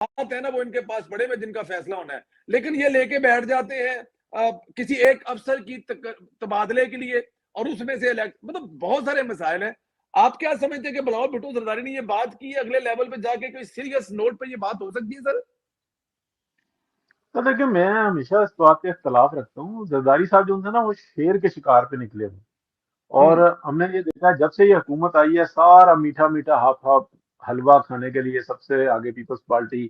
بات ہے نا وہ ان کے پاس پڑے میں جن کا فیصلہ ہونا ہے، لیکن یہ لے کے بیٹھ جاتے ہیں کسی ایک افسر کی تبادلے کے لیے، اور اس میں سے مطلب بہت سارے مسائل ہیں. آپ کیا سمجھتے ہیں کہ بلاول بھٹو زرداری نے یہ بات کی ہے، اگلے لیول پہ جا کے کوئی سیریس نوٹ پہ یہ بات ہو سکتی ہے سر؟ تو دیکھیں میں ہمیشہ اس بات پہ اختلاف رکھتا ہوں. زرداری صاحب جو نا وہ شیر کے شکار پہ نکلے ہوئے، اور ہم نے یہ دیکھا جب سے یہ حکومت آئی ہے سارا میٹھا میٹھا ہاف ہاف حلوہ کھانے کے لیے سب سے آگے پیپلز پارٹی،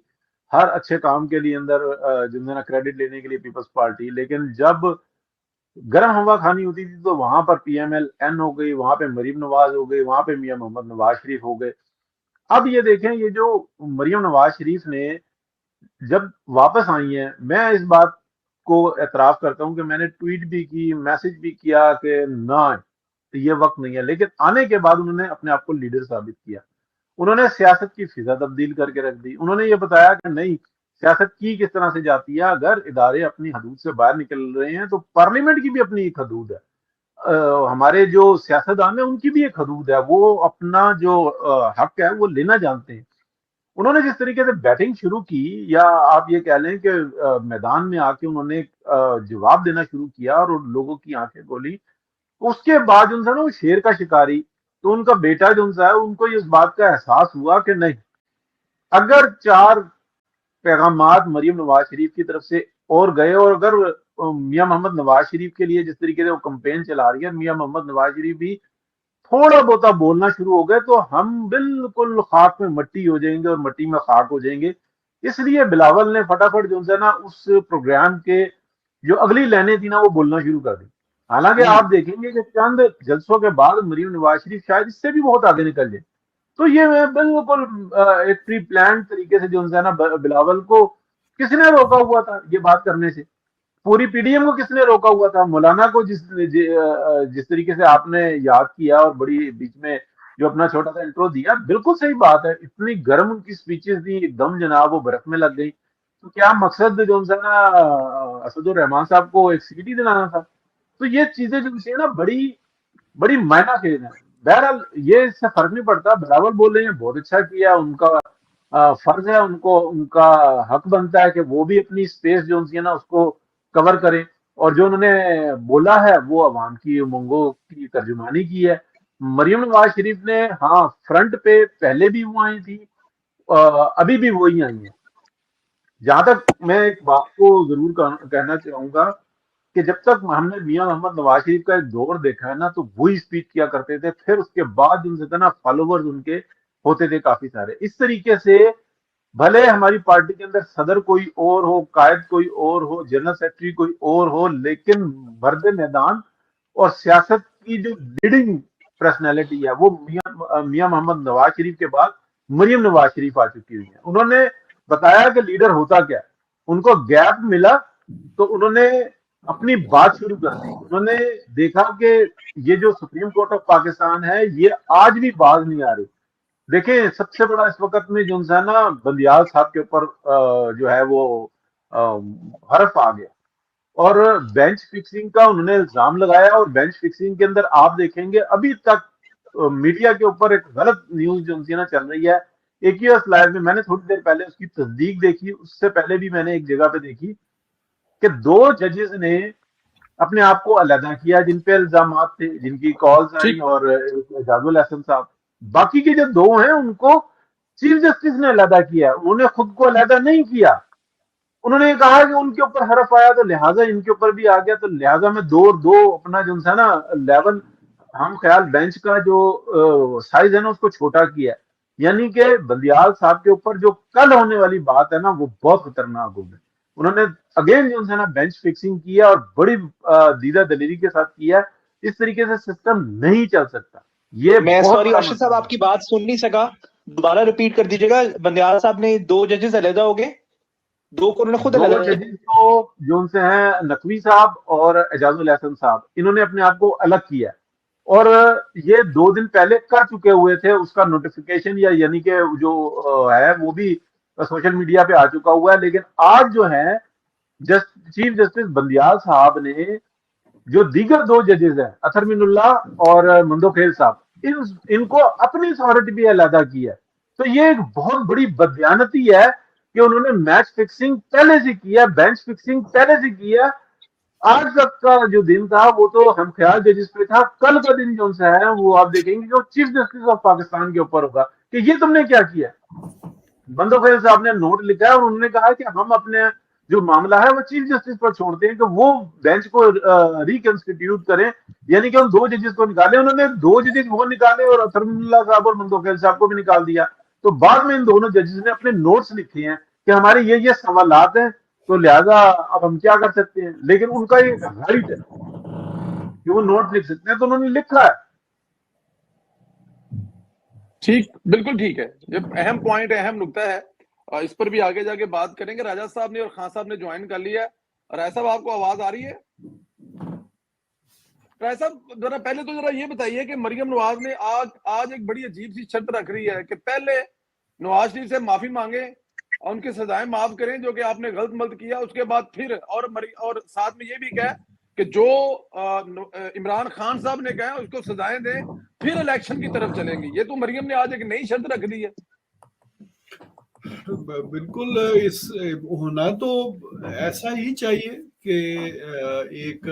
ہر اچھے کام کے لیے اندر جو ہے نا کریڈٹ لینے کے لیے پیپلز پارٹی. لیکن جب گرم ہوا کھانی ہوتی تھی تو وہاں پر پی ایم ایل این ہو گئی، وہاں پہ مریم نواز ہو گئی، وہاں پہ میاں محمد نواز شریف ہو گئے. اب یہ دیکھیں یہ جو مریم نواز شریف نے جب واپس آئی ہیں، میں اس بات کو اعتراف کرتا ہوں کہ میں نے ٹویٹ بھی کی، میسج بھی کیا کہ نہ یہ وقت نہیں ہے، لیکن آنے کے بعد انہوں نے اپنے آپ کو لیڈر ثابت کیا. انہوں نے سیاست کی فضا تبدیل کر کے رکھ دی. انہوں نے یہ بتایا کہ نہیں، سیاست کی کس طرح سے جاتی ہے. اگر ادارے اپنی حدود سے باہر نکل رہے ہیں تو پارلیمنٹ کی بھی اپنی ایک حدود ہے. ہمارے جو سیاستدان ہیں ان کی بھی ایک حدود ہے، وہ اپنا جو حق ہے وہ لینا جانتے ہیں. انہوں نے جس طریقے سے بیٹنگ شروع کی، یا آپ یہ کہہ لیں کہ میدان میں آ کے انہوں نے جواب دینا شروع کیا اور ان لوگوں کی آنکھیں کھولی، اس کے بعد جو ہے نا وہ شیر کا شکاری. تو ان کا بیٹا جو ہے ان کو اس بات کا احساس ہوا کہ نہیں، اگر 4 پیغامات مریم نواز شریف کی طرف سے اور گئے، اور اگر میاں محمد نواز شریف کے لیے جس طریقے سے وہ کمپین چلا رہی ہے، میاں محمد نواز شریف بھی تھوڑا بہت بولنا شروع ہو گئے تو ہم بالکل خاک میں مٹی ہو جائیں گے اور مٹی میں خاک ہو جائیں گے. اس لیے بلاول نے فٹافٹ جو ہے نا اس پروگرام کے جو اگلی لائنیں تھی نا وہ بولنا شروع کر دی. حالانکہ آپ دیکھیں گے کہ چند جلسوں کے بعد مریم نواز شریف شاید اس سے بھی بہت آگے نکل جائے. تو یہ میں بالکل ایک پری پلان طریقے سے جو ہے نا بلاول کو کس نے روکا ہوا تھا یہ بات کرنے سے؟ پوری پی ڈی ایم کو کس نے روکا ہوا تھا؟ مولانا کو جس طریقے سے آپ نے یاد کیا اور بڑی بیچ میں جو اپنا چھوٹا سا انٹرو دیا، بالکل صحیح بات ہے. اتنی گرم ان کی سپیچز دی، ایک دم جناب وہ برف میں لگ گئی. تو کیا مقصد جو ہے نا اسد الرحمان صاحب کو ایک سیٹ ہی دلانا تھا؟ تو یہ چیزیں جو نا بڑی بڑی معنی خیز ہیں. بہرحال یہ اس سے فرق نہیں پڑتا. بلاول بول رہے ہیں بہت اچھا کیا، ان کا فرض ہے، ان کو ان کا حق بنتا ہے کہ وہ بھی اپنی اسپیس جو ہے نا اس کو کور کریں، اور جو انہوں نے بولا ہے وہ عوام کی امنگوں کی ترجمانی کی ہے. مریم نواز شریف نے ہاں فرنٹ پہ پہلے بھی وہ آئی تھی، ابھی بھی وہی آئی ہیں. جہاں تک میں ایک بات کو ضرور کہنا چاہوں گا کہ جب تک ہم نے میاں محمد نواز شریف کا ایک دور دیکھا ہے نا تو وہی اسپیچ کیا کرتے تھے، پھر اس کے بعد ان سے نا فالوورز ان کے ہوتے تھے کافی سارے. اس طریقے سے بھلے ہماری پارٹی کے اندر صدر کوئی اور ہو، قائد کوئی اور ہو، جنرل سیکرٹری کوئی اور ہو، لیکن مرد میدان اور سیاست کی جو لیڈنگ پرسنالٹی ہے وہ میاں محمد نواز شریف کے بعد مریم نواز شریف آ چکی ہوئی ہیں. انہوں نے بتایا کہ لیڈر ہوتا کیا. ان کو گیپ ملا تو انہوں نے اپنی بات شروع کر دی. انہوں نے دیکھا کہ یہ جو سپریم کورٹ آف پاکستان ہے یہ آج بھی باز نہیں آ رہی. دیکھیں سب سے بڑا اس وقت میں جو ہے نا بندیال صاحب کے اوپر جو ہے وہ حرف آ گیا، اور بینچ فکسنگ کا انہوں نے الزام لگایا. اور بینچ فکسنگ کے اندر آپ دیکھیں گے ابھی تک میڈیا کے اوپر ایک غلط نیوز جو نا چل رہی ہے. ایک ہی لائیو میں نے تھوڑی دیر پہلے اس کی تصدیق دیکھی، اس سے پہلے بھی میں نے ایک جگہ پہ دیکھی کہ 2 ججز نے اپنے آپ کو علیحدہ کیا جن پہ الزامات تھے، جن کی کالز آئیں، اور اعجاز الحسن صاحب. باقی کے جو 2 ہیں ان کو چیف جسٹس نے علیحدہ کیا، انہوں نے خود کو علیحدہ نہیں کیا. انہوں نے کہا کہ ان کے اوپر حرف آیا تو لہٰذا ان کے اوپر بھی آ گیا، تو لہٰذا میں 2 اور 2 اپنا جو ہے نا لیول ہم خیال بینچ کا جو سائز ہے نا اس کو چھوٹا کیا. یعنی کہ بندیال صاحب کے اوپر جو کل ہونے والی بات ہے نا وہ بہت خطرناک ہو گئی. انہوں نے اگین جو ہے نا بینچ فکسنگ کیا اور بڑی دیدہ دلیری کے ساتھ کیا. اس طریقے سے سسٹم نہیں چل سکتا. یہ میں بہت سوری بڑا ارشد مسئلہ صاحب ہے. آپ کی بات سن نہیں سکا، دوبارہ ریپیٹ کر دیجیے گا. بندیال صاحب نے 2 ججز علیحدہ ہو گئے، 2 کو انہوں نے خود 2 علیحدہ. ججز تو جو ان سے ہیں نقوی صاحب اور اعجاز الحسن صاحب، انہوں نے اپنے آپ کو الگ کیا، اور یہ 2 دن پہلے کر چکے ہوئے تھے. اس کا نوٹیفیکیشن یا یعنی کہ جو ہے وہ بھی سوشل میڈیا پہ آ چکا ہوا ہے. لیکن آج جو ہے چیف جسٹس بندیال صاحب نے جو دیگر 2 ججز ہیں اطہر من اللہ اور مندو خیل صاحب، ان کو اپنی اتھارٹی بھی علیحدہ کی ہے. تو یہ ایک بہت بڑی بددیانتی ہے کہ انہوں نے میچ فکسنگ پہلے سے کیا, بینچ فکسنگ پہلے سے کیا. آج تک کا جو دن تھا وہ تو ہم خیال ججز پہ تھا, کل کا دن جو ہے وہ آپ دیکھیں گے جو چیف جسٹس آف پاکستان کے اوپر ہوگا کہ یہ تم نے کیا کیا. بندوخیل صاحب نے نوٹ لکھا ہے اور انہوں نے کہا کہ ہم اپنے جو معاملہ ہے وہ چیف جسٹس پر چھوڑتے ہیں کہ وہ بینچ کو ریکنسٹیٹیوٹ کریں, یعنی کہ ہم 2 ججز کو نکالے. انہوں نے 2 ججز وہ نکالے اور اطہر اللہ صاحب اور بندوخیل صاحب کو بھی نکال دیا. تو بعد میں ان دونوں ججز نے اپنے نوٹس لکھے ہیں کہ ہمارے یہ سوالات ہیں, تو لہذا اب ہم کیا کر سکتے ہیں. لیکن ان کا یہ رائٹ ہے کہ وہ نوٹ لکھ سکتے ہیں, تو انہوں نے لکھا ہے. ٹھیک, بالکل ٹھیک ہے, یہ اہم پوائنٹ ہے, اہم نقطہ ہے, اور اس پر بھی آگے جا کے بات کریں گے. راجہ صاحب نے اور خان صاحب نے جوائن کر لیا ہے. رائے صاحب آپ کو آواز آ رہی ہے؟ رائے صاحب ذرا پہلے تو ذرا یہ بتائیے کہ مریم نواز نے آج ایک بڑی عجیب سی شرط رکھ رہی ہے کہ پہلے نواز شریف سے معافی مانگے اور ان کی سزائیں معاف کریں جو کہ آپ نے غلط ملت کیا, اس کے بعد پھر اور ساتھ میں یہ بھی کہا کہ جو عمران خان صاحب نے کہا اس کو سزائیں دیں, پھر الیکشن کی طرف چلیں گے. یہ تو مریم نے آج ایک نئی شرط رکھ دی ہے. بالکل, اس ہونا تو ایسا ہی چاہیے کہ ایک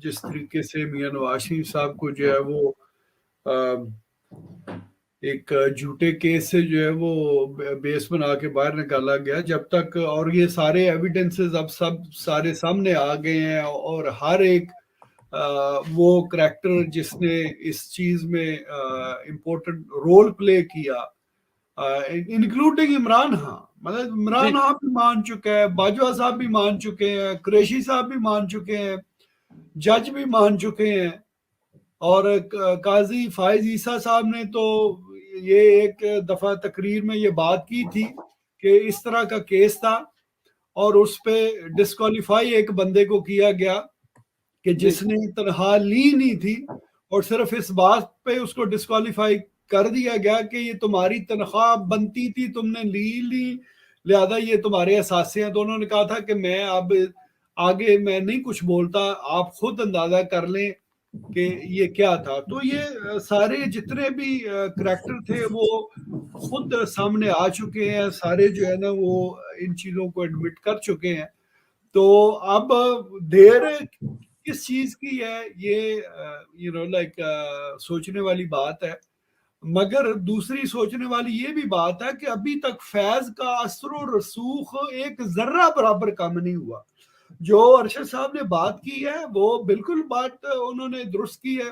جس طریقے سے میاں نواز شریف صاحب کو جو ہے وہ ایک جھوٹے کیس سے جو ہے وہ بیس بنا کے باہر نکالا گیا, جب تک اور یہ سارے ایویڈنسز اب سارے سامنے آ گئے ہیں, اور ہر ایک وہ کریکٹر جس نے اس چیز میں امپورٹنٹ رول پلے کیا, انکلوڈنگ عمران خان, مطلب عمران خان بھی مان چکا ہے, باجوہ صاحب بھی مان چکے ہیں, قریشی صاحب بھی مان چکے ہیں, جج بھی مان چکے ہیں, اور قاضی فائز عیسیٰ صاحب نے تو یہ ایک دفعہ تقریر میں یہ بات کی تھی کہ اس طرح کا کیس تھا اور اس پہ ڈسکوالیفائی ایک بندے کو کیا گیا کہ جس نے تنخواہ لی نہیں تھی, اور صرف اس بات پہ اس کو ڈسکوالیفائی کر دیا گیا کہ یہ تمہاری تنخواہ بنتی تھی, تم نے لی, لہذا یہ تمہارے اثاثے ہیں. تو انہوں نے کہا تھا کہ میں اب آگے میں نہیں کچھ بولتا, آپ خود اندازہ کر لیں کہ یہ کیا تھا. تو یہ سارے جتنے بھی کریکٹر تھے وہ خود سامنے آ چکے ہیں, سارے جو ہے نا وہ ان چیزوں کو ایڈمٹ کر چکے ہیں. تو اب دیر کس چیز کی ہے یہ لائک سوچنے والی بات ہے, مگر دوسری سوچنے والی یہ بھی بات ہے کہ ابھی تک فیض کا اثر و رسوخ ایک ذرہ برابر کم نہیں ہوا. جو ارشد صاحب نے بات کی ہے وہ بالکل بات انہوں نے درست کی ہے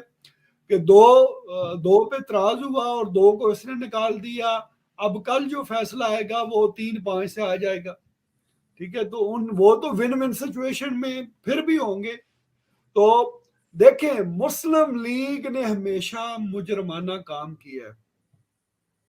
کہ دو پہ تراز ہوا اور 2 کو اس نے نکال دیا. اب کل جو فیصلہ آئے گا وہ 3-5 سے آ جائے گا, ٹھیک ہے. تو وہ تو ون ون سچویشن میں پھر بھی ہوں گے. تو دیکھیں, مسلم لیگ نے ہمیشہ مجرمانہ کام کیا ہے,